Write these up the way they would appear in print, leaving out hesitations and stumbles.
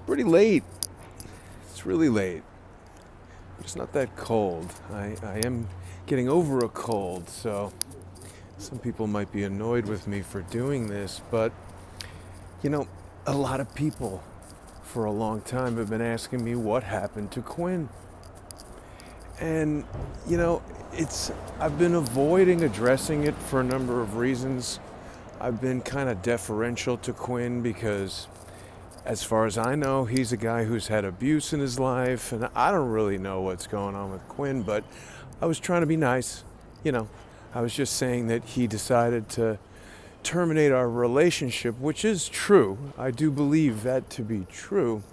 pretty late. It's really late. It's not that cold. I am getting over a cold, so some people might be annoyed with me for doing this, but a lot of people for a long time have been asking me what happened to Quinn. And I've been avoiding addressing it for a number of reasons. I've been kind of deferential to Quinn because, as far as I know, he's a guy who's had abuse in his life, and I don't really know what's going on with Quinn, but I was trying to be nice. I was just saying that he decided to terminate our relationship, which is true. I do believe that to be true.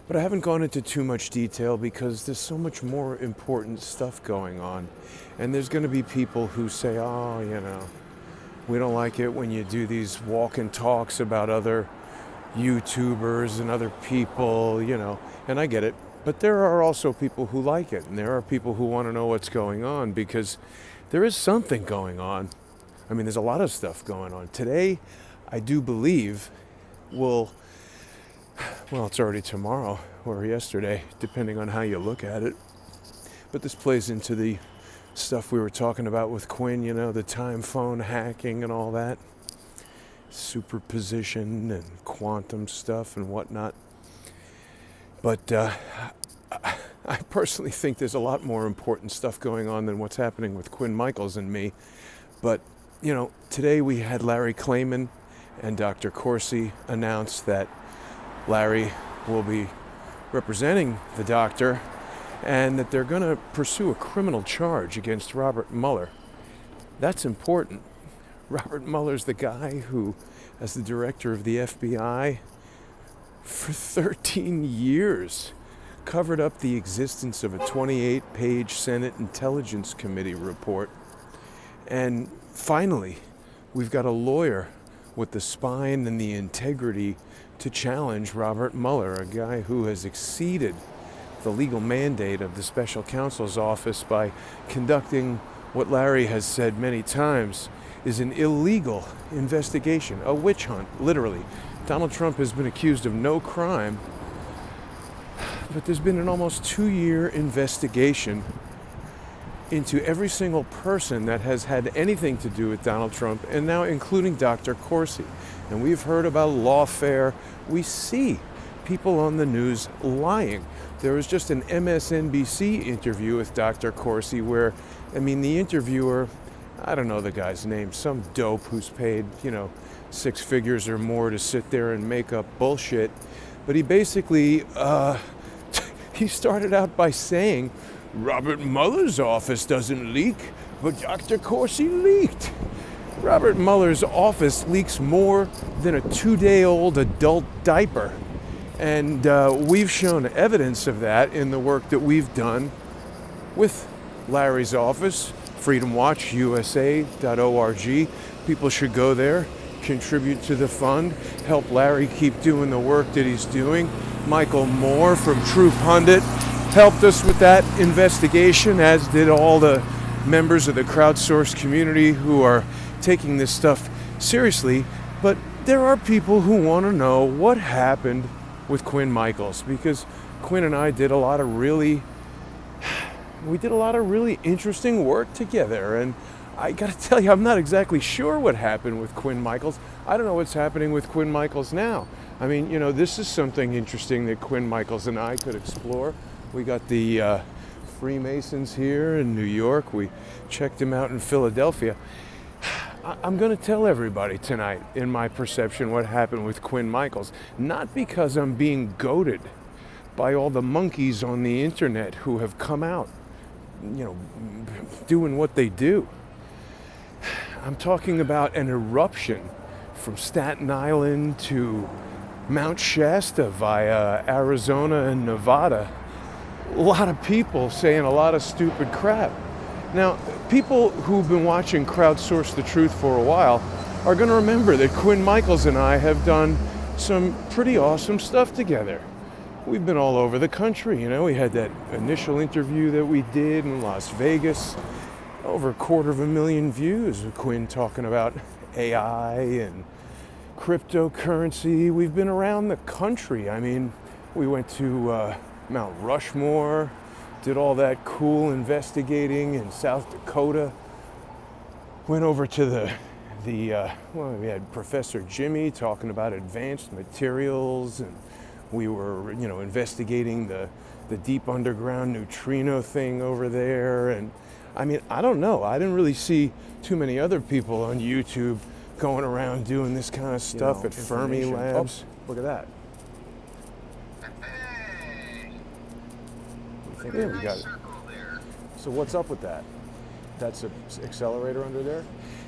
But I haven't gone into too much detail because there's so much more important stuff going on. And there's going to be people who say, we don't like it when you do these walk and talks about other YouTubers and other people, and I get it. But there are also people who like it, and there are people who want to know what's going on, because there is something going on. I mean, there's a lot of stuff going on. Today, I do believe it's already tomorrow or yesterday, depending on how you look at it. But this plays into the stuff we were talking about with Quinn, the time phone hacking and all that. Superposition and quantum stuff and whatnot. But I personally think there's a lot more important stuff going on than what's happening with Quinn Michaels and me. But, today we had Larry Klayman and Dr. Corsi announce that Larry will be representing the doctor and that they're going to pursue a criminal charge against Robert Mueller. That's important. Robert Mueller's the guy who, as the director of the FBI, for 13 years, covered up the existence of a 28-page Senate Intelligence Committee report. And finally, we've got a lawyer with the spine and the integrity to challenge Robert Mueller, a guy who has exceeded the legal mandate of the special counsel's office by conducting what Larry has said many times is an illegal investigation, a witch hunt, literally. Donald Trump has been accused of no crime, but there's been an almost 2-year investigation into every single person that has had anything to do with Donald Trump, and now including Dr. Corsi. And we've heard about lawfare. We see people on the news lying. There was just an MSNBC interview with Dr. Corsi where, the interviewer, I don't know the guy's name, some dope who's paid, 6 figures or more to sit there and make up bullshit. But he basically, he started out by saying, Robert Mueller's office doesn't leak, but Dr. Corsi leaked. Robert Mueller's office leaks more than a 2-day-old adult diaper. And we've shown evidence of that in the work that we've done with Larry's office, freedomwatchusa.org. People should go there, contribute to the fund, help Larry keep doing the work that he's doing. Michael Moore from True Pundit helped us with that investigation, as did all the members of the Crowdsource community who are taking this stuff seriously. But there are people who want to know what happened with Quinn Michaels, because Quinn and I did a lot of really interesting work together, and I gotta tell you, I'm not exactly sure what happened with Quinn Michaels. I don't know what's happening with Quinn Michaels now. This is something interesting that Quinn Michaels and I could explore. We got the Freemasons here in New York. We checked them out in Philadelphia. I'm going to tell everybody tonight, in my perception, what happened with Quinn Michaels. Not because I'm being goaded by all the monkeys on the internet who have come out, doing what they do. I'm talking about an eruption from Staten Island to Mount Shasta via Arizona and Nevada. A lot of people saying a lot of stupid crap. Now, people who've been watching Crowdsource the Truth for a while are going to remember that Quinn Michaels and I have done some pretty awesome stuff together. We've been all over the country. We had that initial interview that we did in Las Vegas, over 250,000 views with Quinn talking about AI and cryptocurrency. We've been around the country. We went to Mount Rushmore, did all that cool investigating in South Dakota. Went over to well, we had Professor Jimmy talking about advanced materials, and we were, investigating the deep underground neutrino thing over there. And I mean, I don't know. I didn't really see too many other people on YouTube going around doing this kind of stuff at Fermi Labs. Oh, look at that. Yeah, we got it. So what's up with that? That's an accelerator under there?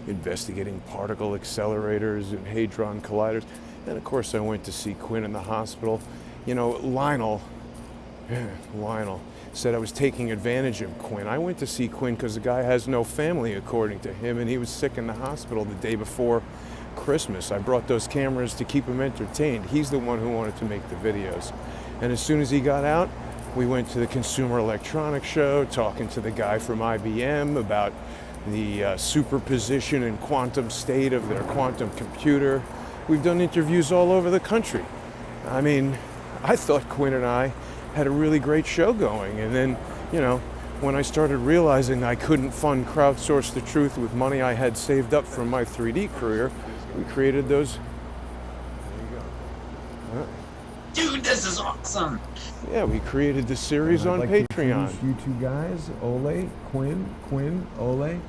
Investigating particle accelerators and hadron colliders. And of course I went to see Quinn in the hospital. Lionel said I was taking advantage of Quinn. I went to see Quinn because the guy has no family, according to him, and he was sick in the hospital the day before Christmas. I brought those cameras to keep him entertained. He's the one who wanted to make the videos. And as soon as he got out, we went to the Consumer Electronics Show, talking to the guy from IBM about the superposition and quantum state of their quantum computer. We've done interviews all over the country. I mean, I thought Quinn and I had a really great show going. And then, when I started realizing I couldn't fund Crowdsource the Truth with money I had saved up from my 3D career, we created those. There you go. Dude, this is awesome. Yeah, we created the series on Patreon. You two guys, Ole, Quinn, Ole.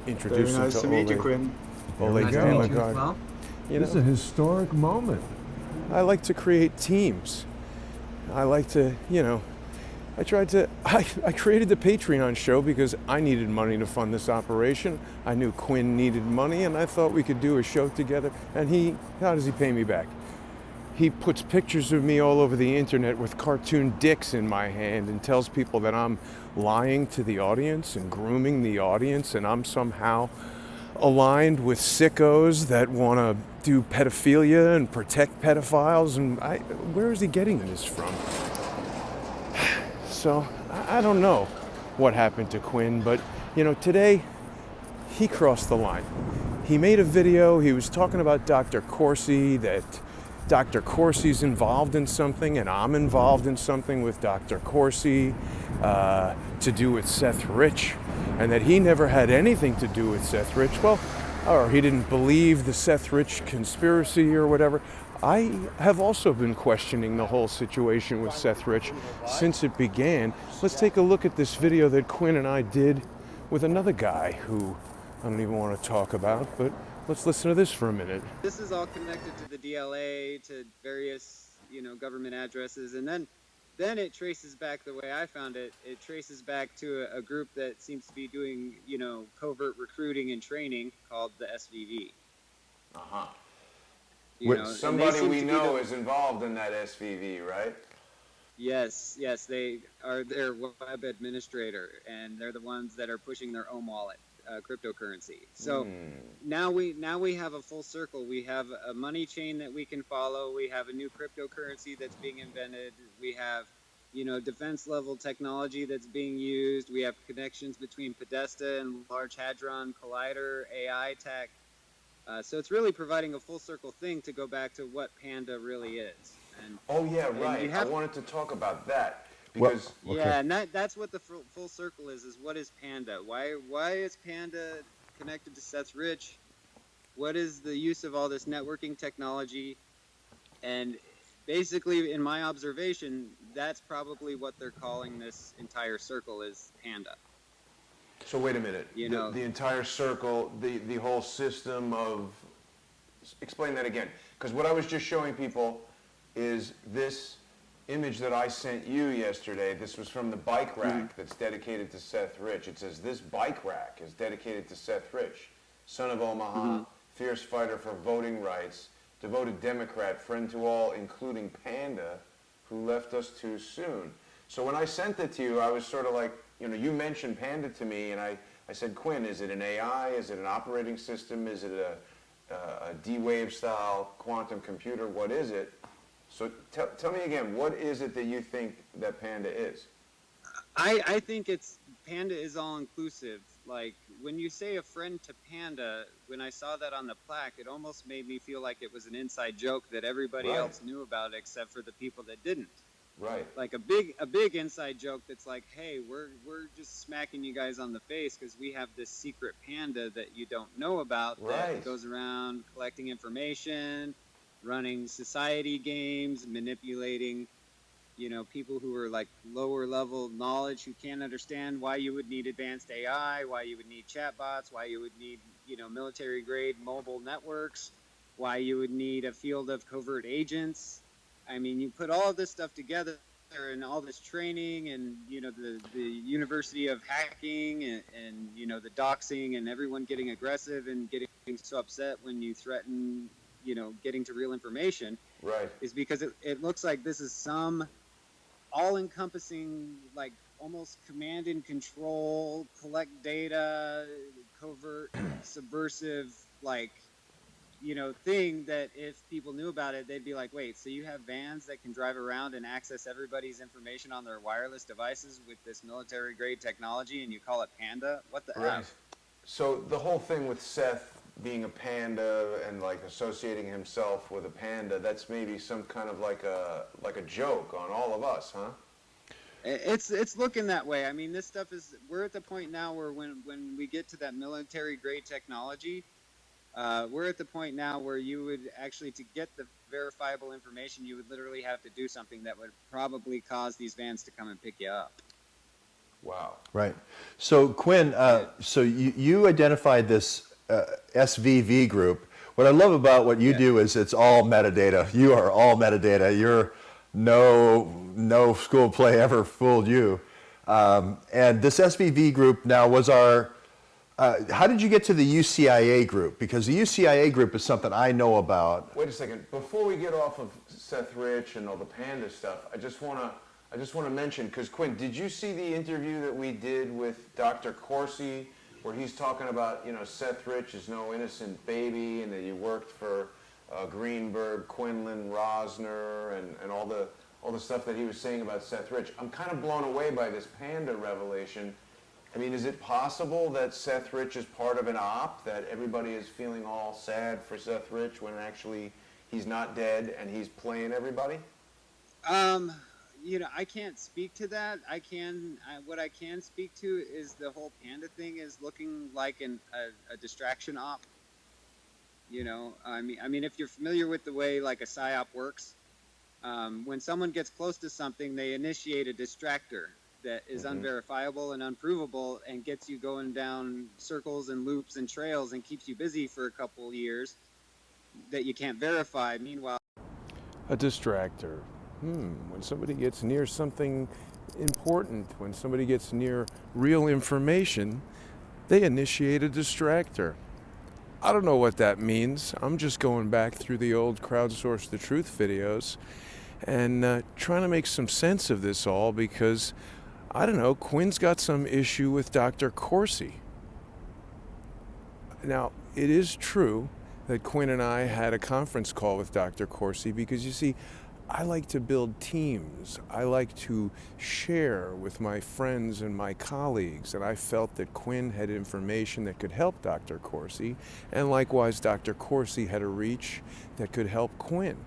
Introduce Very nice to meet you, Quinn. Ole, Nice to meet you. God. Well, This is a historic moment. I like to create teams. I like to, I created the Patreon show because I needed money to fund this operation. I knew Quinn needed money, and I thought we could do a show together. And how does he pay me back? He puts pictures of me all over the internet with cartoon dicks in my hand and tells people that I'm lying to the audience and grooming the audience, and I'm somehow aligned with sickos that want to do pedophilia and protect pedophiles. And where is he getting this from? So I don't know what happened to Quinn, but today he crossed the line. He made a video. He was talking about Dr. Corsi, that Dr. Corsi's involved in something, and I'm involved in something with Dr. Corsi to do with Seth Rich, and that he never had anything to do with Seth Rich. Well, or he didn't believe the Seth Rich conspiracy or whatever. I have also been questioning the whole situation with Seth Rich since it began. Let's take a look at this video that Quinn and I did with another guy who I don't even want to talk about, but let's listen to this for a minute. This is all connected to the DLA, to various, government addresses, and then it traces back, the way I found it, it traces back to a group that seems to be doing, covert recruiting and training called the SVV. Uh-huh. Somebody we know is involved in that SVV, right? Yes, they are their web administrator, and they're the ones that are pushing their own wallet. Cryptocurrency. So now we have a full circle. We have a money chain that we can follow. We have a new cryptocurrency that's being invented. We have, defense level technology that's being used. We have connections between Podesta and Large Hadron Collider, AI tech. So it's really providing a full circle thing to go back to what Panda really is. And right. I wanted to talk about that. Because and that's what the full circle is what is Panda? Why is Panda connected to Seth Rich? What is the use of all this networking technology? And basically, in my observation, that's probably what they're calling this entire circle is Panda. So wait a minute. The entire circle, the whole system of... Explain that again. Because what I was just showing people is this image that I sent you yesterday. This was from the bike rack that's dedicated to Seth Rich. It says, this bike rack is dedicated to Seth Rich, son of Omaha, fierce fighter for voting rights, devoted Democrat, friend to all, including Panda, who left us too soon. So when I sent it to you, I was sort of like, you mentioned Panda to me, and I said, Quinn, is it an AI? Is it an operating system? Is it a D-Wave style quantum computer? What is it? So tell me again, what is it that you think that Panda is? I think Panda is all inclusive. like when you say a friend to panda, when I saw that on the plaque, it almost made me feel like it was an inside joke that everybody else knew about except for the people that didn't. Right. Like a big inside joke that's like, hey, we're just smacking you guys on the face because we have this secret panda that you don't know about that goes around collecting information, running society games, manipulating, you know, people who are like lower level knowledge who can't understand why you would need advanced AI, why you would need chatbots, why you would need, you know, military grade mobile networks, why you would need a field of covert agents. I mean, you put all of this stuff together and all this training and, you know, the University of Hacking and, you know, the doxing and everyone getting aggressive and getting so upset when you threaten, you know, getting to real information. Right. Is because it looks like this is some all-encompassing, like almost command and control, collect data, covert, subversive, like, you know, thing that if people knew about it, they'd be like, wait, so you have vans that can drive around and access everybody's information on their wireless devices with this military grade technology and you call it Panda? What the F? So the whole thing with Seth being a panda and like associating himself with a panda, that's maybe some kind of like a joke on all of us, huh? It's looking that way. I mean, this stuff is, we're at the point now where when we get to that military grade technology, we're at the point now where you would actually, to get the verifiable information, you would literally have to do something that would probably cause these vans to come and pick you up. Wow. Right. So Quinn, so you identified this SVV group. What I love about what you do is it's all metadata. You are all metadata. You're no school play ever fooled you. And this SVV group now was our. How did you get to the UCIA group? Because the UCIA group is something I know about. Wait a second. Before we get off of Seth Rich and all the panda stuff, I just want to mention, because Quinn, did you see the interview that we did with Dr. Corsi, where he's talking about, you know, Seth Rich is no innocent baby, and that he worked for Greenberg, Quinlan, Rosner, and all the stuff that he was saying about Seth Rich? I'm kind of blown away by this panda revelation. I mean, is it possible that Seth Rich is part of an op, that everybody is feeling all sad for Seth Rich when actually he's not dead and he's playing everybody? You know, I can't speak to that. What I can speak to is the whole panda thing is looking like a distraction op. You know, I mean, if you're familiar with the way like a psyop works, when someone gets close to something, they initiate a distractor that is unverifiable and unprovable and gets you going down circles and loops and trails and keeps you busy for a couple years that you can't verify. Meanwhile, A distractor. When somebody gets near something important, when somebody gets near real information, they initiate a distractor. I don't know what that means. I'm just going back through the old Crowdsource the Truth videos and trying to make some sense of this all, because I don't know, Quinn's got some issue with Dr. Corsi. Now, it is true that Quinn and I had a conference call with Dr. Corsi because, you see, I like to build teams. I like to share with my friends and my colleagues, and I felt that Quinn had information that could help Dr. Corsi, and likewise Dr. Corsi had a reach that could help Quinn.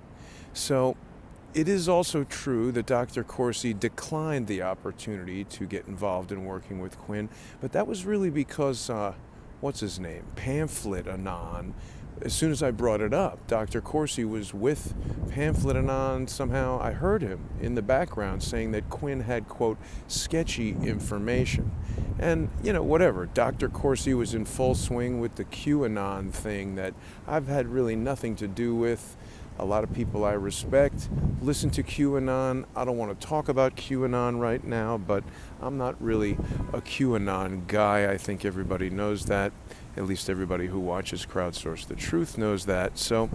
So it is also true that Dr. Corsi declined the opportunity to get involved in working with Quinn, but that was really because, what's his name? Pamphlet Anon. As soon as I brought it up, Dr. Corsi was with Pamphlet Anon. Somehow I heard him in the background saying that Quinn had, quote, sketchy information. And, you know, whatever. Dr. Corsi was in full swing with the QAnon thing that I've had really nothing to do with. A lot of people I respect listen to QAnon. I don't want to talk about QAnon right now, but I'm not really a QAnon guy. I think everybody knows that. At least everybody who watches Crowdsource the Truth knows that. So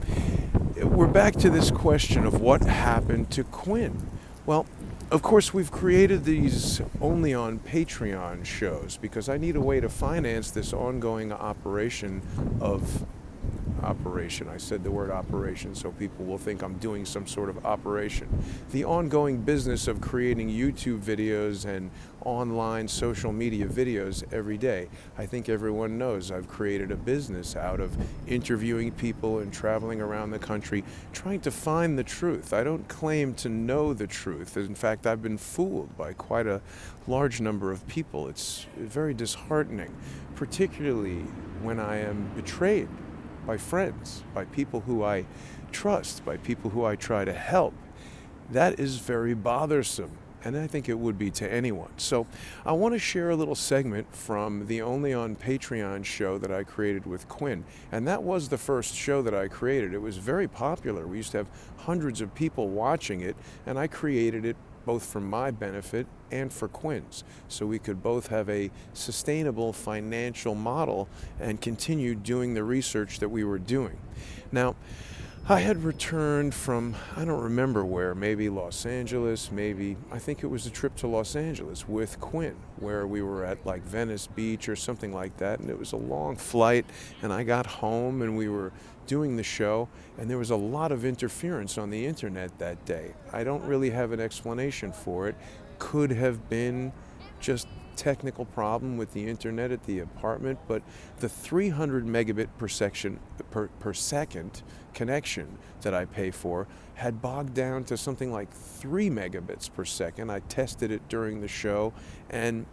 we're back to this question of what happened to Quinn. Well, of course, we've created these only on Patreon shows because I need a way to finance this ongoing operation of operation. I said the word operation so people will think I'm doing some sort of operation. The ongoing business of creating YouTube videos and online social media videos every day. I think everyone knows I've created a business out of interviewing people and traveling around the country trying to find the truth. I don't claim to know the truth. In fact, I've been fooled by quite a large number of people. It's very disheartening, particularly when I am betrayed by friends, by people who I trust, by people who I try to help. That is very bothersome, and I think it would be to anyone. So I want to share a little segment from the Only on Patreon show that I created with Quinn, and that was the first show that I created. It was very popular. We used to have hundreds of people watching it, and I created it both for my benefit and for Quinn's, so we could both have a sustainable financial model and continue doing the research that we were doing. Now, I had returned from, I don't remember where, maybe Los Angeles, I think it was a trip to Los Angeles with Quinn, where we were at like Venice Beach or something like that, and it was a long flight, and I got home and we were doing the show, and there was a lot of interference on the internet that day. I don't really have an explanation for it. Could have been just technical problem with the internet at the apartment, but the 300 megabit per second connection that I pay for had bogged down to something like 3 megabits per second. I tested it during the show, and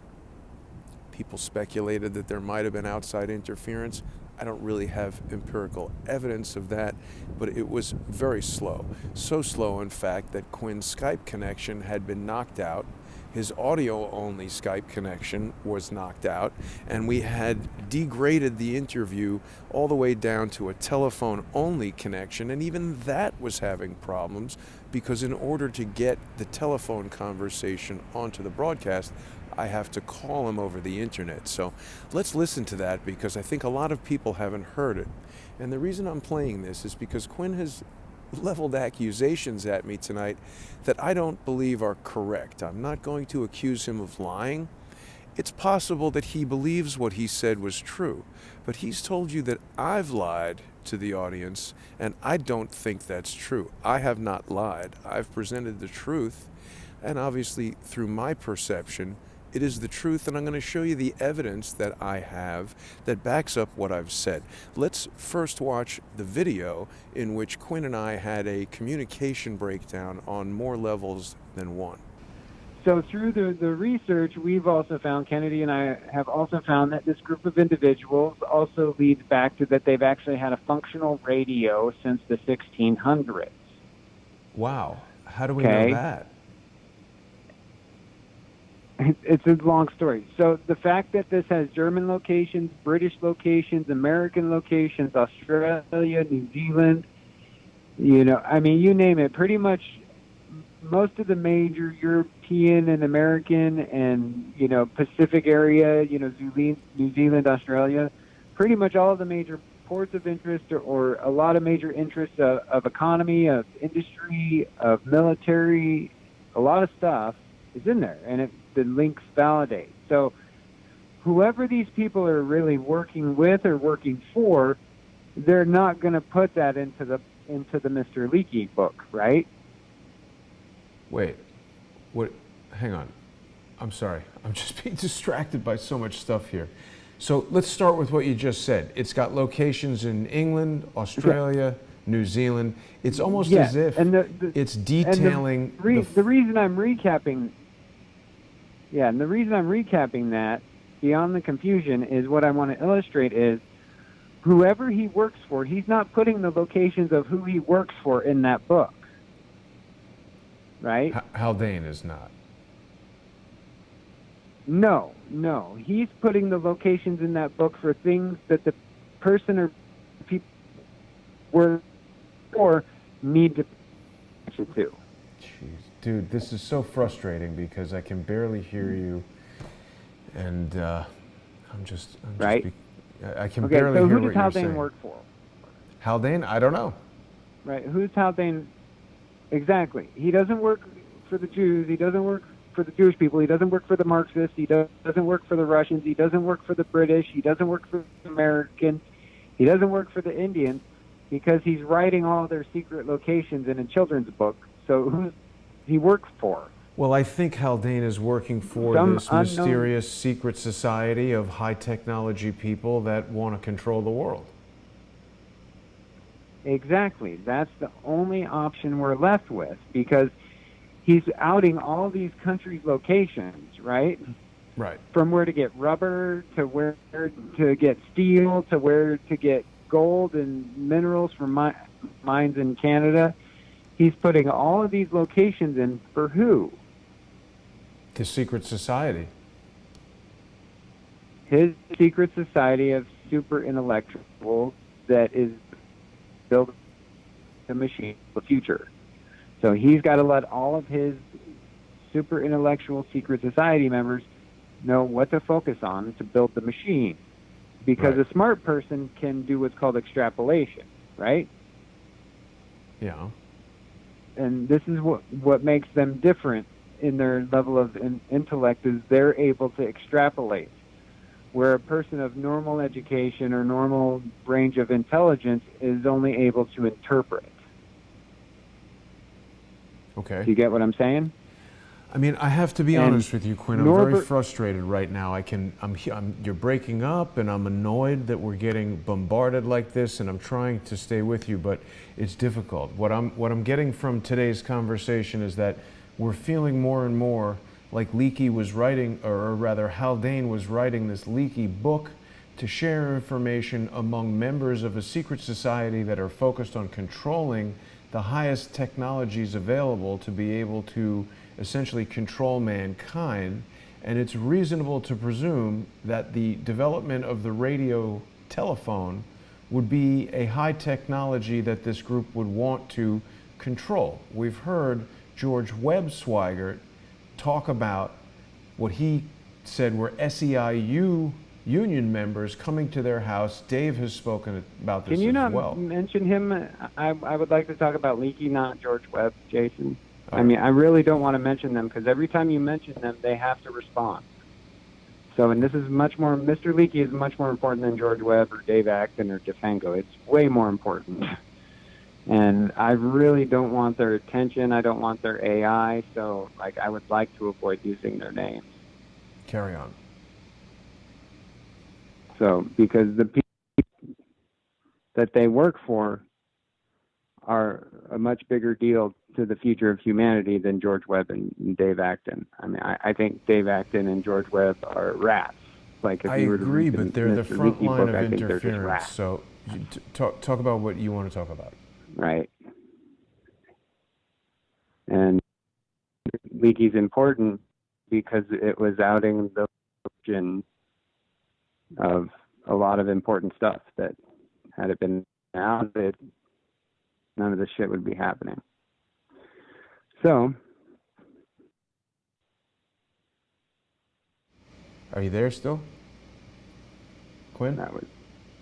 people speculated that there might have been outside interference. I don't really have empirical evidence of that, but it was very slow. So slow, in fact, that Quinn's Skype connection had been knocked out. His audio-only Skype connection was knocked out, and we had degraded the interview all the way down to a telephone-only connection, and even that was having problems because in order to get the telephone conversation onto the broadcast, I have to call him over the internet. So let's listen to that because I think a lot of people haven't heard it. And the reason I'm playing this is because Quinn has leveled accusations at me tonight that I don't believe are correct. I'm not going to accuse him of lying. It's possible that he believes what he said was true, but he's told you that I've lied to the audience, and I don't think that's true. I have not lied. I've presented the truth, and obviously through my perception, it is the truth, and I'm going to show you the evidence that I have that backs up what I've said. Let's first watch the video in which Quinn and I had a communication breakdown on more levels than one. So through the research, we've also found, Kennedy and I have also found that this group of individuals also leads back to that they've actually had a functional radio since the 1600s. Wow. How do we know that? It's a long story. So the fact that this has German locations, British locations, American locations, Australia, New Zealand, you name it, pretty much most of the major European and American and, Pacific area, New Zealand, Australia, pretty much all of the major ports of interest or a lot of major interests of economy, of industry, of military, a lot of stuff is in there, and the links validate. So whoever these people are really working with or working for, they're not going to put that into the Mr. Leakey book, right? Wait, what? Hang on. I'm sorry. I'm just being distracted by so much stuff here. So let's start with what you just said. It's got locations in England, Australia, New Zealand. It's almost as if it's detailing. The reason I'm recapping. Yeah, and the reason I'm recapping that, beyond the confusion, is what I want to illustrate is whoever he works for, he's not putting the locations of who he works for in that book. Right? Haldane is not. No. He's putting the locations in that book for things that the person or people work for need to pay attention to. Jeez. Dude, this is so frustrating because I can barely hear you, and right. I can barely hear what you're saying. Who does Haldane work for? Haldane? I don't know. Right. Who's Haldane? Exactly. He doesn't work for the Jews. He doesn't work for the Jewish people. He doesn't work for the Marxists. He doesn't work for the Russians. He doesn't work for the British. He doesn't work for the Americans. He doesn't work for the Indians. because he's writing all their secret locations in a children's book. So who does he work for? Well, I think Haldane is working for Some this unknown- mysterious secret society of high technology people that want to control the world. Exactly. That's the only option we're left with, because he's outing all these countries' locations, right? Right. From where to get rubber, to where to get steel, to where to get gold and minerals from mines in Canada. He's putting all of these locations in for who? The secret society. His secret society of super intellectuals that is building a machine for the future. So he's got to let all of his super intellectual secret society members know what to focus on to build the machine. Because Right. a smart person can do what's called extrapolation, right? Yeah. And this is what makes them different in their level of intellect, is they're able to extrapolate, where a person of normal education or normal range of intelligence is only able to interpret. Okay. Do you get what I'm saying? I mean, I have to be And honest with you, Quinn. I'm very Norbert- frustrated right now. You're breaking up, and I'm annoyed that we're getting bombarded like this. And I'm trying to stay with you, but it's difficult. What I'm getting from today's conversation is that we're feeling more and more like Leakey was writing, or rather, Haldane was writing this leaky book to share information among members of a secret society that are focused on controlling the highest technologies available to be able to essentially control mankind. And it's reasonable to presume that the development of the radio telephone would be a high technology that this group would want to control. We've heard George Webb Swigert talk about what he said were SEIU union members coming to their house. Dave has spoken about this Can you as not well. mention him? I would like to talk about Leakey, not George Webb, Jason. All I mean, I really don't want to mention them, because every time you mention them, they have to respond. So, and this is much more, Mr. Leakey is much more important than George Webb or Dave Acton or Defengo. It's way more important. And I really don't want their attention. I don't want their AI. So, like, I would like to avoid using their names. Carry on. So, because the people that they work for are a much bigger deal to the future of humanity than George Webb and Dave Acton. I mean, I think Dave Acton and George Webb are rats. Like, if I you were to agree, read but they're the Mr. front Leakey line book, of I think they're just interference. rats. So talk about what you want to talk about. Right. And Leakey's important because it was outing the origin of a lot of important stuff that, had it been outed, none of this shit would be happening. So, Are you there still, Quinn? that was,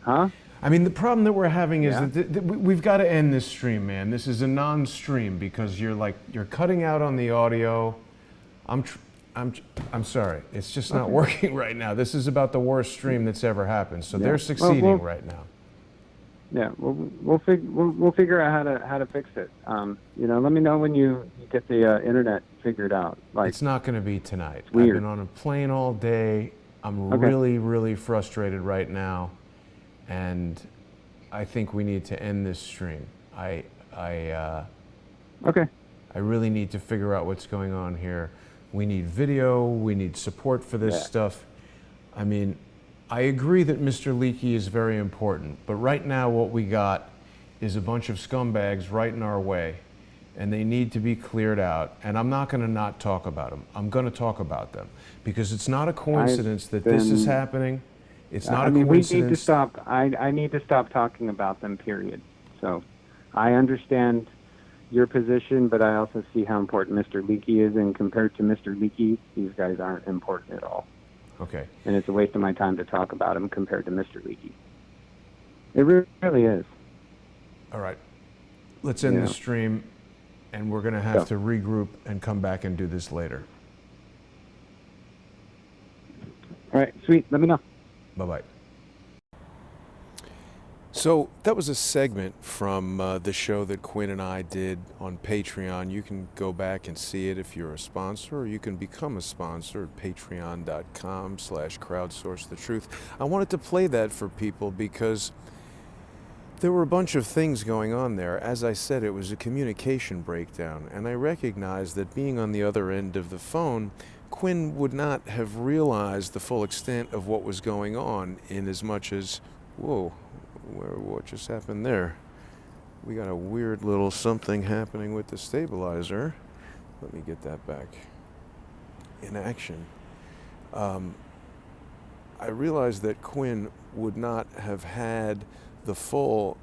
huh? I mean, the problem that we're having is Yeah. that we've got to end this stream, man. This is a non-stream because you're cutting out on the audio. I'm sorry. It's just not working right now. This is about the worst stream that's ever happened. So Yeah. they're Well, succeeding right now. Yeah, we'll figure out how to fix it. Let me know when you get the internet figured out. Like, It's not going to be tonight. I've weird. been on a plane all day. I'm Okay. really, really frustrated right now, and I think we need to end this stream. okay. I really need to figure out what's going on here. We need video. We need support for this Yeah. stuff. I mean, I agree that Mr. Leakey is very important, but right now what we got is a bunch of scumbags right in our way, and they need to be cleared out. And I'm not going to not talk about them. I'm going to talk about them because it's not a coincidence that this is happening. It's not a we need to coincidence. stop. I need to stop talking about them, period. So I understand your position, but I also see how important Mr. Leakey is, and compared to Mr. Leakey, these guys aren't important at all. Okay. And it's a waste of my time to talk about him compared to Mr. Leakey. It really is. All right. Let's end Yeah. the stream, and we're going to have to regroup and come back and do this later. All right, sweet. Let me know. Bye-bye. So that was a segment from the show that Quinn and I did on Patreon. You can go back and see it if you're a sponsor, or you can become a sponsor at patreon.com/crowdsource the truth. I wanted to play that for people because there were a bunch of things going on there. As I said, it was a communication breakdown, and I recognized that being on the other end of the phone, Quinn would not have realized the full extent of what was going on, in as much as, whoa, what just happened there? We got a weird little something happening with the stabilizer. Let me get that back in action. I realized that Quinn would not have had the full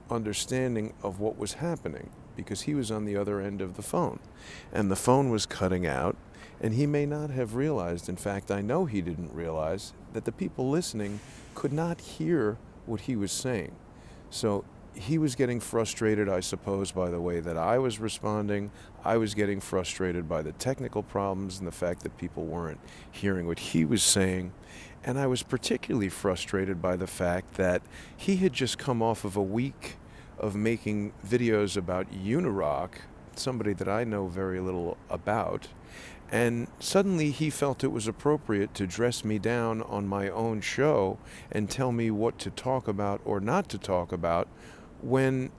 understanding of what was happening because he was on the other end of the phone, and the phone was cutting out, and he may not have realized, in fact, I know he didn't realize, that the people listening could not hear what he was saying. So he was getting frustrated, I suppose, by the way that I was responding. I was getting frustrated by the technical problems and the fact that people weren't hearing what he was saying. And I was particularly frustrated by the fact that he had just come off of a week of making videos about Unirock, somebody that I know very little about. And suddenly he felt it was appropriate to dress me down on my own show and tell me what to talk about or not to talk about, when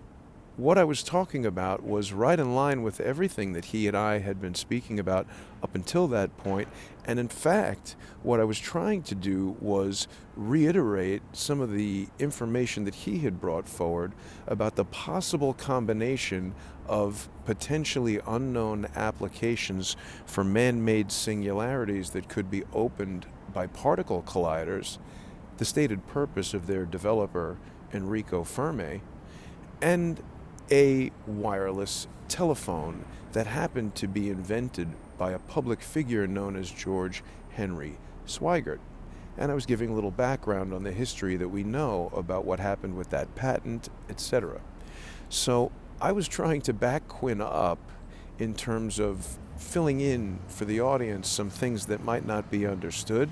what I was talking about was right in line with everything that he and I had been speaking about up until that point. And in fact, what I was trying to do was reiterate some of the information that he had brought forward about the possible combination of potentially unknown applications for man-made singularities that could be opened by particle colliders, the stated purpose of their developer, Enrico Fermi, and a wireless telephone that happened to be invented by a public figure known as George Henry Swigert. And I was giving a little background on the history that we know about what happened with that patent, etc. So I was trying to back Quinn up in terms of filling in for the audience some things that might not be understood.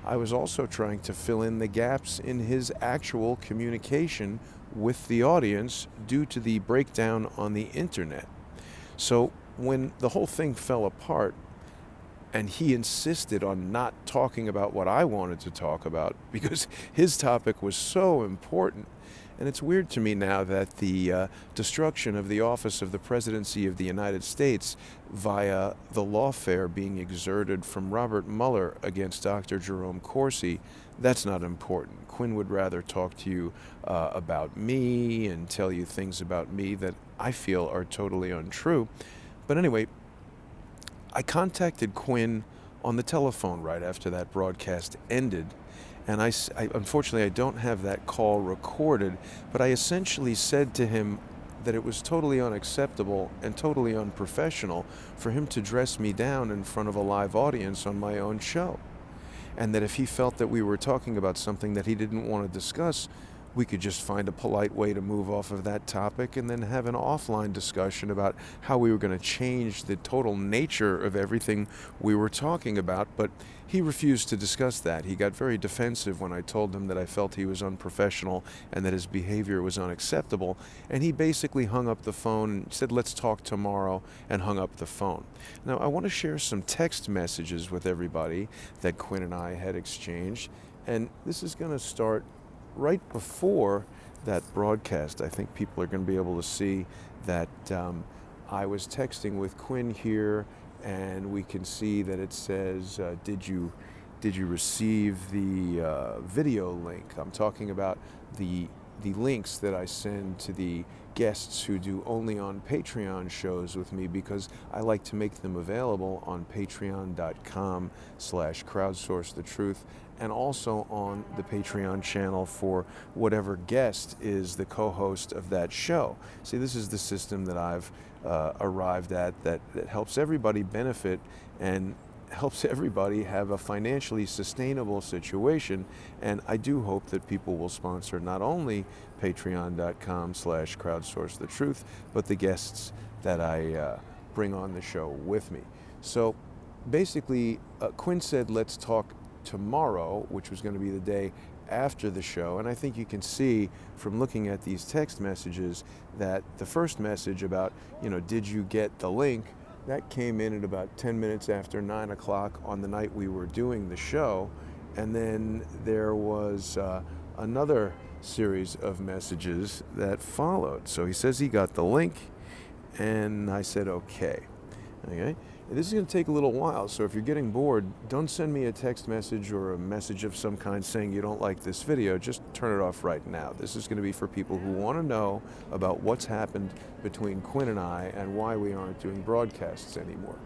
I was also trying to fill in the gaps in his actual communication with the audience due to the breakdown on the internet. So when the whole thing fell apart and he insisted on not talking about what I wanted to talk about because his topic was so important, and it's weird to me now that the destruction of the office of the presidency of the United States via the lawfare being exerted from Robert Mueller against Dr. Jerome Corsi, that's not important. Quinn would rather talk to you about me and tell you things about me that I feel are totally untrue. But anyway, I contacted Quinn on the telephone right after that broadcast ended. And I unfortunately, I don't have that call recorded, but I essentially said to him that it was totally unacceptable and totally unprofessional for him to dress me down in front of a live audience on my own show. And that if he felt that we were talking about something that he didn't want to discuss, we could just find a polite way to move off of that topic and then have an offline discussion about how we were going to change the total nature of everything we were talking about. But he refused to discuss that. He got very defensive when I told him that I felt he was unprofessional and that his behavior was unacceptable. And he basically hung up the phone and said, "Let's talk tomorrow," and hung up the phone. Now, I want to share some text messages with everybody that Quinn and I had exchanged. And this is going to start right before that broadcast. I think people are going to be able to see that I was texting with Quinn here, and we can see that it says, did you receive the video link? I'm talking about the links that I send to the guests who do only on Patreon shows with me, because I like to make them available on patreon.com/crowdsource the truth, and also on the Patreon channel for whatever guest is the co-host of that show. See, this is the system that I've arrived at that helps everybody benefit and helps everybody have a financially sustainable situation. And I do hope that people will sponsor not only patreon.com/crowdsource the truth, but the guests that I bring on the show with me. So basically, Quinn said, let's talk tomorrow, which was going to be the day after the show, and I think you can see from looking at these text messages that the first message about, did you get the link, that came in at about 10 minutes after 9 o'clock on the night we were doing the show. And then there was another series of messages that followed. So he says he got the link, and I said, okay. This is going to take a little while, so if you're getting bored, don't send me a text message or a message of some kind saying you don't like this video. Just turn it off right now. This is going to be for people who want to know about what's happened between Quinn and I and why we aren't doing broadcasts anymore.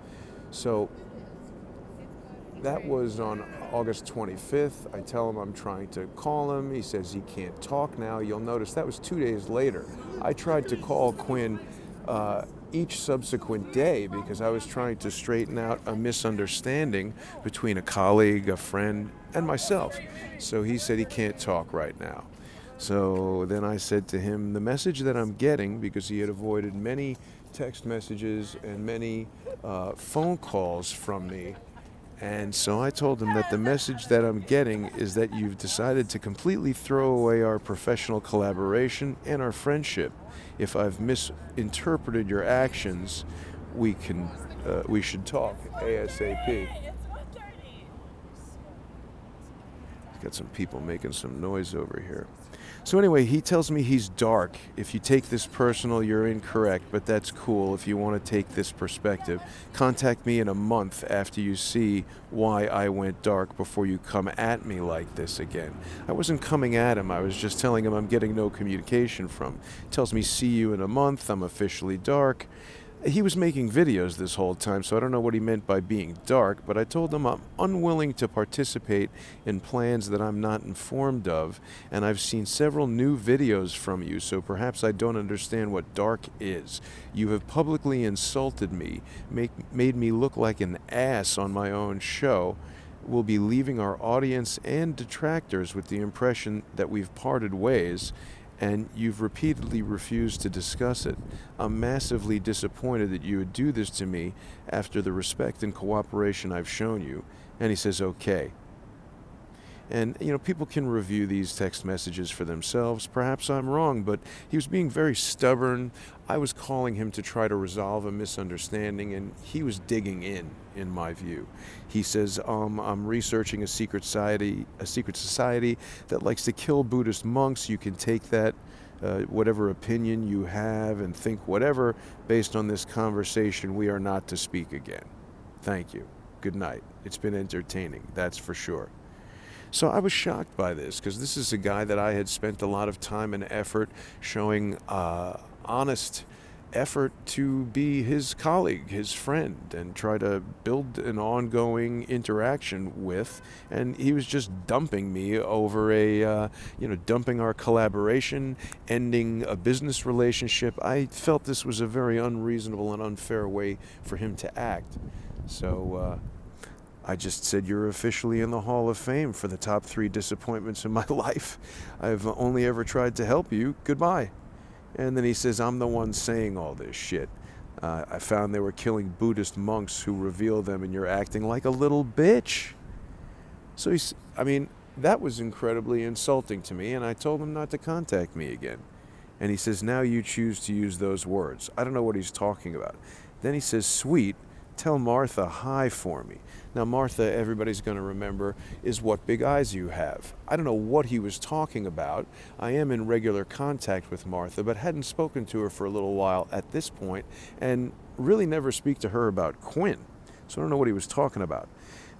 So that was on August 25th. I tell him I'm trying to call him. He says he can't talk now. You'll notice that was 2 days later. I tried to call Quinn each subsequent day because I was trying to straighten out a misunderstanding between a colleague, a friend, and myself. So he said he can't talk right now. So then I said to him, the message that I'm getting, because he had avoided many text messages and many phone calls from me, and so I told him that the message that I'm getting is that you've decided to completely throw away our professional collaboration and our friendship. If I've misinterpreted your actions, we should talk ASAP. Got some people making some noise over here. So anyway, he tells me he's dark. If you take this personal, you're incorrect, but that's cool if you want to take this perspective. Contact me in a month after you see why I went dark before you come at me like this again. I wasn't coming at him. I was just telling him I'm getting no communication from him. He tells me, see you in a month. I'm officially dark. He was making videos this whole time, so I don't know what he meant by being dark, but I told him I'm unwilling to participate in plans that I'm not informed of, and I've seen several new videos from you, so perhaps I don't understand what dark is. You have publicly insulted me, made me look like an ass on my own show. We'll be leaving our audience and detractors with the impression that we've parted ways, and you've repeatedly refused to discuss it. I'm massively disappointed that you would do this to me after the respect and cooperation I've shown you. And he says, okay. And, people can review these text messages for themselves. Perhaps I'm wrong, but he was being very stubborn. I was calling him to try to resolve a misunderstanding, and he was digging in my view. He says, I'm researching a secret society that likes to kill Buddhist monks. You can take that, whatever opinion you have, and think whatever. Based on this conversation, we are not to speak again. Thank you. Good night. It's been entertaining, that's for sure. So I was shocked by this, because this is a guy that I had spent a lot of time and effort showing honest effort to be his colleague, his friend, and try to build an ongoing interaction with. And he was just dumping me over dumping our collaboration, ending a business relationship. I felt this was a very unreasonable and unfair way for him to act. So I just said, you're officially in the Hall of Fame for the top 3 disappointments in my life. I've only ever tried to help you. Goodbye. And then he says, I'm the one saying all this shit. I found they were killing Buddhist monks who reveal them, and you're acting like a little bitch. So that was incredibly insulting to me, and I told him not to contact me again. And he says, now you choose to use those words. I don't know what he's talking about. Then he says, sweet, tell Martha hi for me. Now, Martha, everybody's going to remember, is what big eyes you have. I don't know what he was talking about. I am in regular contact with Martha, but hadn't spoken to her for a little while at this point, and really never speak to her about Quinn. So I don't know what he was talking about.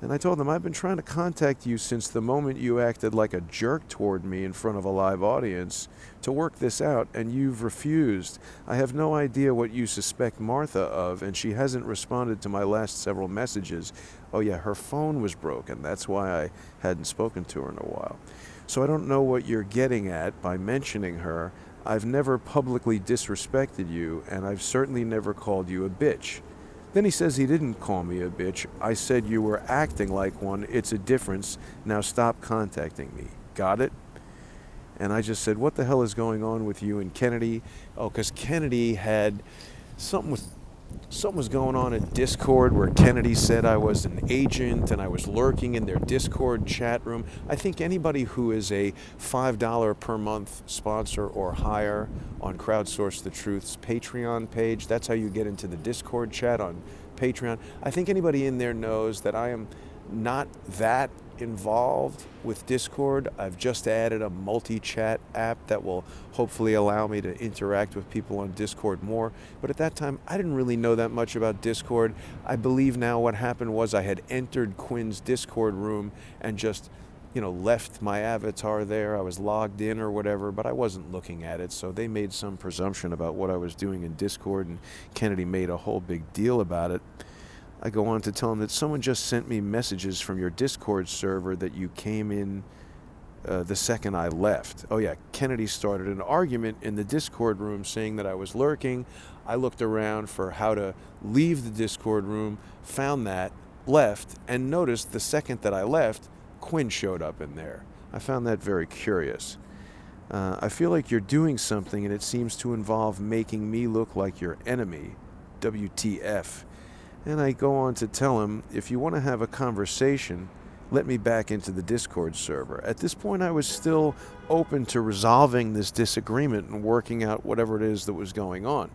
And I told him, I've been trying to contact you since the moment you acted like a jerk toward me in front of a live audience to work this out, and you've refused. I have no idea what you suspect Martha of, and she hasn't responded to my last several messages. Oh yeah, her phone was broken. That's why I hadn't spoken to her in a while. So I don't know what you're getting at by mentioning her. I've never publicly disrespected you, and I've certainly never called you a bitch. Then he says he didn't call me a bitch. I said you were acting like one. It's a difference. Now stop contacting me. Got it? And I just said, what the hell is going on with you and Kennedy? Oh, because Kennedy had something with something was going on in Discord where Kennedy said I was an agent and I was lurking in their Discord chat room. I think anybody who is a $5 per month sponsor or higher on Crowdsource the Truth's Patreon page, that's how you get into the Discord chat on Patreon. I think anybody in there knows that I am not that involved with Discord. I've just added a multi-chat app that will hopefully allow me to interact with people on Discord more. But at that time, I didn't really know that much about Discord. I believe now what happened was I had entered Quinn's Discord room and just, left my avatar there. I was logged in or whatever, but I wasn't looking at it. So they made some presumption about what I was doing in Discord, and Kennedy made a whole big deal about it. I go on to tell him that someone just sent me messages from your Discord server that you came in the second I left. Oh yeah, Kennedy started an argument in the Discord room saying that I was lurking. I looked around for how to leave the Discord room, found that, left, and noticed the second that I left, Quinn showed up in there. I found that very curious. I feel like you're doing something and it seems to involve making me look like your enemy. WTF. And I go on to tell him, if you want to have a conversation, let me back into the Discord server. At this point, I was still open to resolving this disagreement and working out whatever it is that was going on.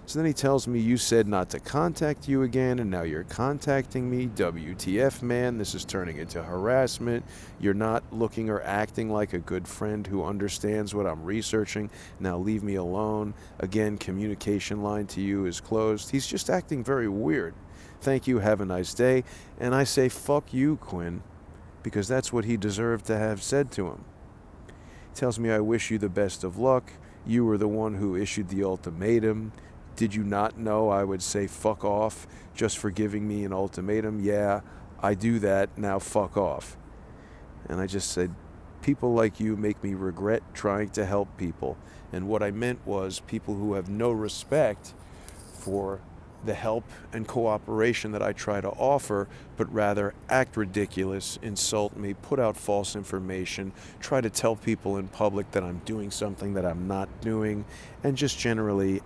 So then he tells me, you said not to contact you again, and now you're contacting me. WTF, man, this is turning into harassment. You're not looking or acting like a good friend who understands what I'm researching. Now leave me alone. Again, communication line to you is closed. He's just acting very weird. Thank you, have a nice day. And I say, fuck you, Quinn, because that's what he deserved to have said to him. He tells me, I wish you the best of luck. You were the one who issued the ultimatum. Did you not know I would say fuck off just for giving me an ultimatum? Yeah, I do that. Now fuck off. And I just said, people like you make me regret trying to help people. And what I meant was people who have no respect for the help and cooperation that I try to offer, but rather act ridiculous, insult me, put out false information, try to tell people in public that I'm doing something that I'm not doing, and just generally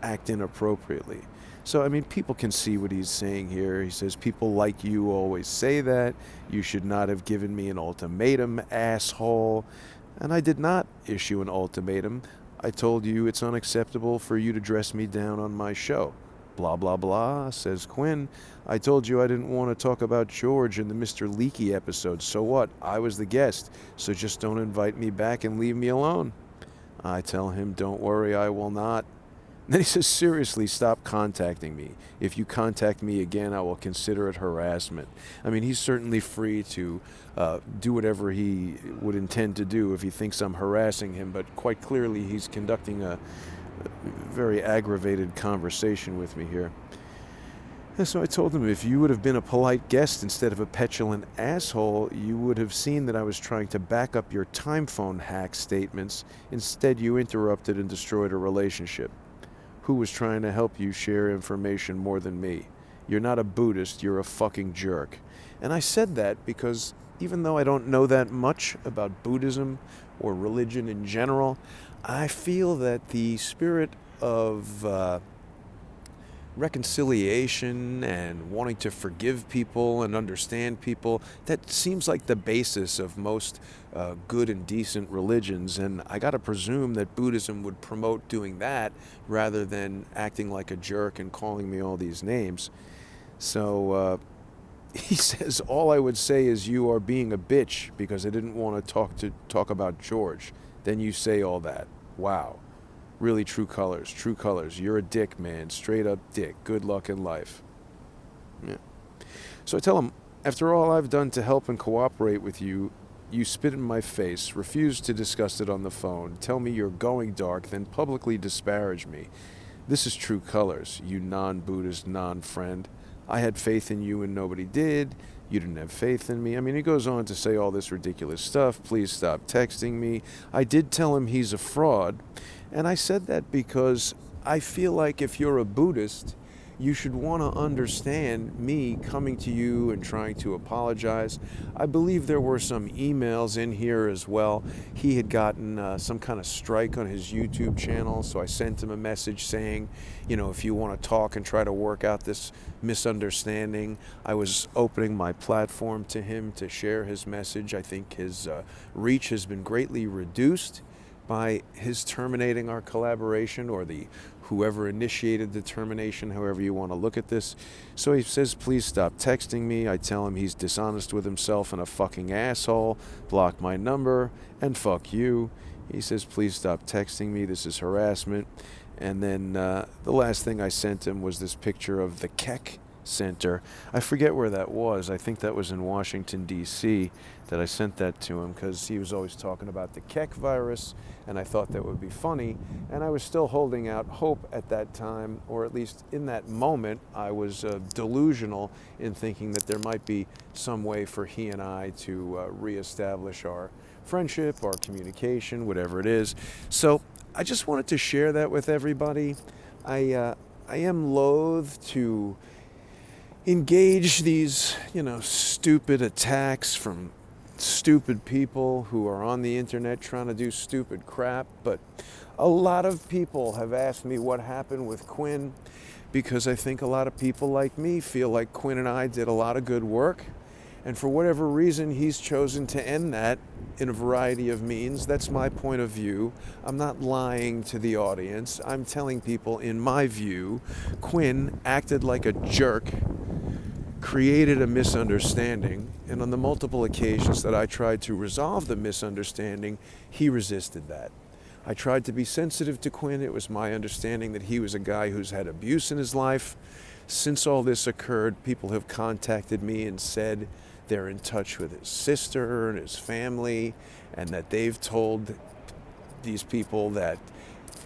act inappropriately. So, I mean, people can see what he's saying here. He says, people like you always say that. You should not have given me an ultimatum, asshole. And I did not issue an ultimatum. I told you it's unacceptable for you to dress me down on my show. Blah, blah, blah, says Quinn. I told you I didn't want to talk about George in the Mr. Leakey episode. So what? I was the guest. So just don't invite me back and leave me alone. I tell him, don't worry, I will not. Then he says, seriously, stop contacting me. If you contact me again, I will consider it harassment. I mean, he's certainly free to do whatever he would intend to do if he thinks I'm harassing him, but quite clearly he's conducting a very aggravated conversation with me here. And so I told him, if you would have been a polite guest instead of a petulant asshole, you would have seen that I was trying to back up your time phone hack statements. Instead, you interrupted and destroyed a relationship. Who was trying to help you share information more than me? You're not a Buddhist, you're a fucking jerk. And I said that because even though I don't know that much about Buddhism or religion in general, I feel that the spirit of reconciliation and wanting to forgive people and understand people, that seems like the basis of most good and decent religions, and I gotta presume that Buddhism would promote doing that rather than acting like a jerk and calling me all these names. So he says, all I would say is you are being a bitch because I didn't want to talk about George. Then you say all that. Wow. Really true colors, true colors. You're a dick, man. Straight up dick. Good luck in life. Yeah. So I tell him, after all I've done to help and cooperate with you, you spit in my face, refuse to discuss it on the phone, tell me you're going dark, then publicly disparage me. This is true colors, you non-Buddhist, non-friend. I had faith in you and nobody did. You didn't have faith in me. I mean, he goes on to say all this ridiculous stuff. Please stop texting me. I did tell him he's a fraud. And I said that because I feel like if you're a Buddhist, you should want to understand me coming to you and trying to apologize. I believe there were some emails in here as well. He had gotten some kind of strike on his YouTube channel, so I sent him a message saying, you know, if you want to talk and try to work out this misunderstanding. I was opening my platform to him to share his message. I think his reach has been greatly reduced by his terminating our collaboration, or the whoever initiated the termination, however you want to look at this. So he says, please stop texting me. I tell him he's dishonest with himself and a fucking asshole, block my number, and fuck you. He says, please stop texting me, this is harassment. And then the last thing I sent him was this picture of the Keck Center. I forget where that was. I think that was in Washington, D.C. that I sent that to him, because he was always talking about the Keck virus, and I thought that would be funny. And I was still holding out hope at that time, or at least in that moment, I was delusional in thinking that there might be some way for he and I to reestablish our friendship, our communication, whatever it is. So I just wanted to share that with everybody. I am loath to engage these, stupid attacks from stupid people who are on the internet trying to do stupid crap. But a lot of people have asked me what happened with Quinn, because I think a lot of people like me feel like Quinn and I did a lot of good work. And for whatever reason, he's chosen to end that in a variety of means. That's my point of view. I'm not lying to the audience. I'm telling people, in my view, Quinn acted like a jerk, created a misunderstanding, and on the multiple occasions that I tried to resolve the misunderstanding, he resisted that. I tried to be sensitive to Quinn. It was my understanding that he was a guy who's had abuse in his life. Since all this occurred, people have contacted me and said they're in touch with his sister and his family, and that they've told these people that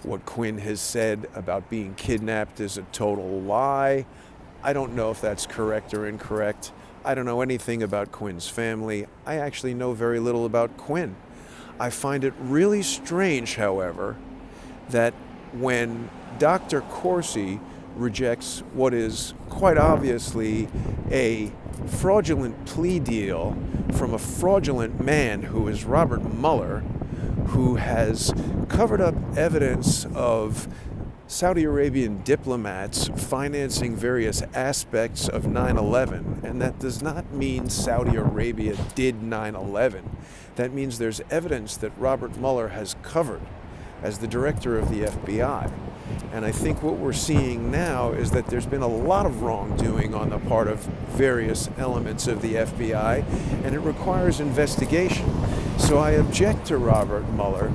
what Quinn has said about being kidnapped is a total lie. I don't know if that's correct or incorrect. I don't know anything about Quinn's family. I actually know very little about Quinn. I find it really strange, however, that when Dr. Corsi rejects what is quite obviously a fraudulent plea deal from a fraudulent man who is Robert Mueller, who has covered up evidence of Saudi Arabian diplomats financing various aspects of 9/11, and that does not mean Saudi Arabia did 9/11. That means there's evidence that Robert Mueller has covered as the director of the FBI. And I think what we're seeing now is that there's been a lot of wrongdoing on the part of various elements of the FBI, and it requires investigation. So I object to Robert Mueller,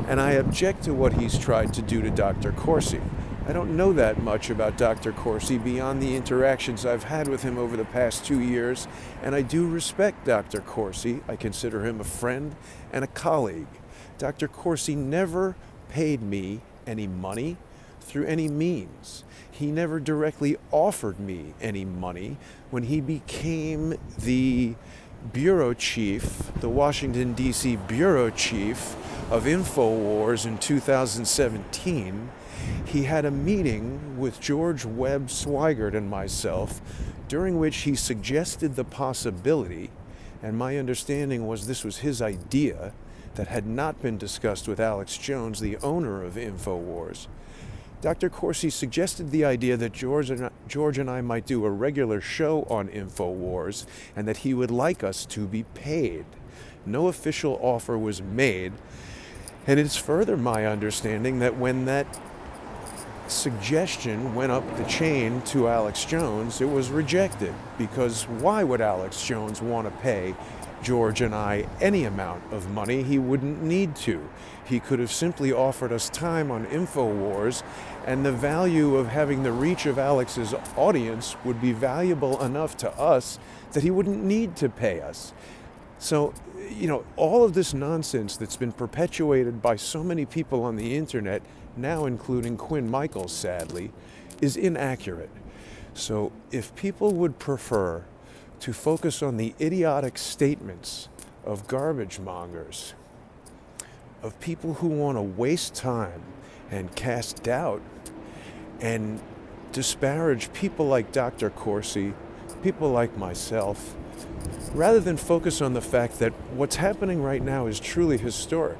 and I object to what he's tried to do to Dr. Corsi. I don't know that much about Dr. Corsi beyond the interactions I've had with him over the past 2 years, and I do respect Dr. Corsi. I consider him a friend and a colleague. Dr. Corsi never paid me any money through any means. He never directly offered me any money. When he became the bureau chief, the Washington, D.C. bureau chief of InfoWars in 2017, he had a meeting with George Webb Swigert and myself, during which he suggested the possibility, and my understanding was this was his idea, that had not been discussed with Alex Jones, the owner of InfoWars. Dr. Corsi suggested the idea that George and I might do a regular show on InfoWars, and that he would like us to be paid. No official offer was made, and it's further my understanding that when that suggestion went up the chain to Alex Jones, it was rejected, because why would Alex Jones want to pay George and I any amount of money? He wouldn't need to. He could have simply offered us time on InfoWars, and the value of having the reach of Alex's audience would be valuable enough to us that he wouldn't need to pay us. So, all of this nonsense that's been perpetuated by so many people on the internet, now including Quinn Michaels, sadly, is inaccurate. So if people would prefer to focus on the idiotic statements of garbage mongers, of people who want to waste time and cast doubt and disparage people like Dr. Corsi, people like myself, rather than focus on the fact that what's happening right now is truly historic.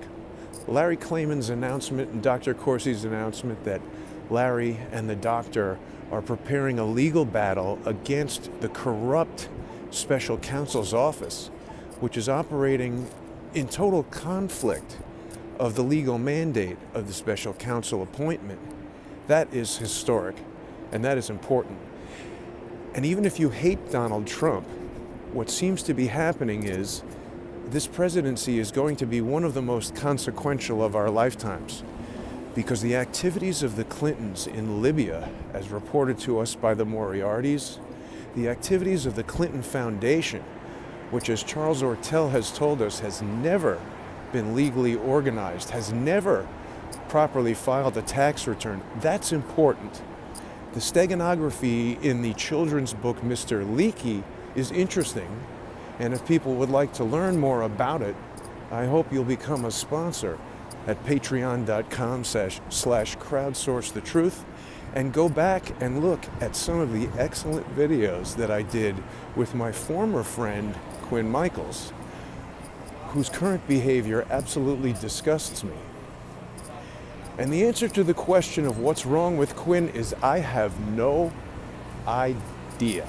Larry Klayman's announcement and Dr. Corsi's announcement that Larry and the doctor are preparing a legal battle against the corrupt special counsel's office, which is operating in total conflict of the legal mandate of the special counsel appointment. That is historic, and that is important. And even if you hate Donald Trump, what seems to be happening is this presidency is going to be one of the most consequential of our lifetimes, because the activities of the Clintons in Libya, as reported to us by the Moriartys, the activities of the Clinton Foundation, which, as Charles Ortel has told us, has never been legally organized, has never properly filed a tax return. That's important. The steganography in the children's book Mr. Leakey is interesting, and if people would like to learn more about it, I hope you'll become a sponsor at patreon.com/crowdsource the truth, and go back and look at some of the excellent videos that I did with my former friend Quinn Michaels, whose current behavior absolutely disgusts me. And the answer to the question of what's wrong with Quinn is I have no idea.